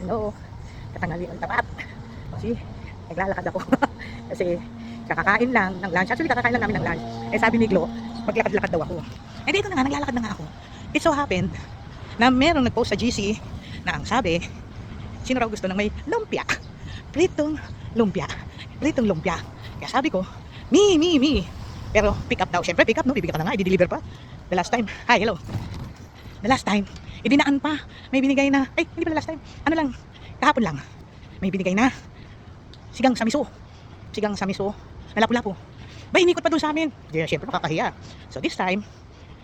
Hello, katanghali ang tapat. Kasi naglalakad ako. Kasi kakakain lang ng lunch. Actually, kakakain lang namin ng lunch. Eh sabi ni Glo, maglakad-lakad daw ako. Eh dito na nga, naglalakad na nga ako. It so happened na merong nagpost sa GC na ang sabi, sino raw gusto ng may lumpia? Pritong lumpia. Pritong lumpia. Kaya sabi ko, me. Pero pick up daw. Siyempre, pick up, no? Bibigyan ka na nga, i-deliver pa. The last time, hi, hello. The last time, idinaan pa. May binigay na, ay, hindi pala last time. Ano lang, kahapon lang. May binigay na sigang sa miso. Sigang sa miso na lapu-lapu. Ba, inikot pa doon sa amin. Di, syempre, makakahiya. So this time,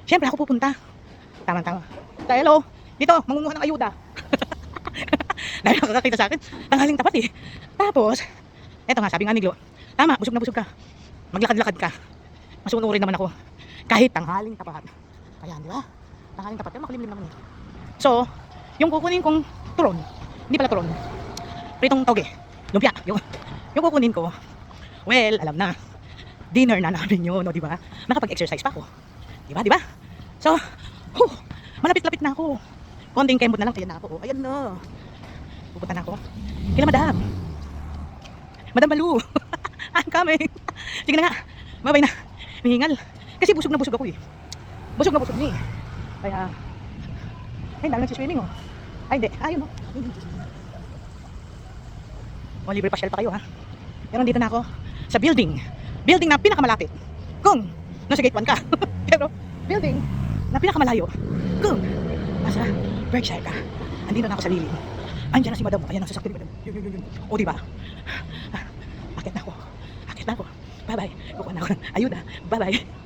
syempre ako pupunta. Tama-tama. Hello, dito, mangunguha ng ayuda. Dahil nakakakita sa akin, tanghaling tapat eh. Tapos, eto nga, sabi nga ni Glo, tama, busog na busog ka. Maglakad-lakad ka. Masunurin naman ako. Kahit tanghaling tapat. Ayan, di ba? Tanghaling tapat. Pero makulimlim naman eh. So, yung kukunin kong turon, hindi pala turon, pritong toge, lumpia, yung kukunin ko, well, alam na, dinner na namin yun, no, di ba? Nakapag-exercise pa ako. Di ba? So, malapit-lapit na ako. Konting kembot na lang, kaya na ako. Ayan na. Pupunta na ako. Kila Madam. Madam Balu. I'm coming. Sige na nga. Babay na. Mihingal. Kasi busog na busog ako eh. Busog na busog niya eh. Kaya, ay, dahil nagsiswimming oh. Ay, hindi. Ayun oh. O, libre pasyal pa kayo ha. Pero dito na ako sa building. Building na pinakamalapit. Kung nasa gate 1 ka. Pero, building na pinakamalayo. Kung nasa Berkshire ka. Andito na ako sa lilim. Andiyan na si Madam. Ayan ang sasakyan ni Madam. Yun. O, diba? Akit na ako. Bye-bye. Kukuha na ako ng ayuda. Bye-bye.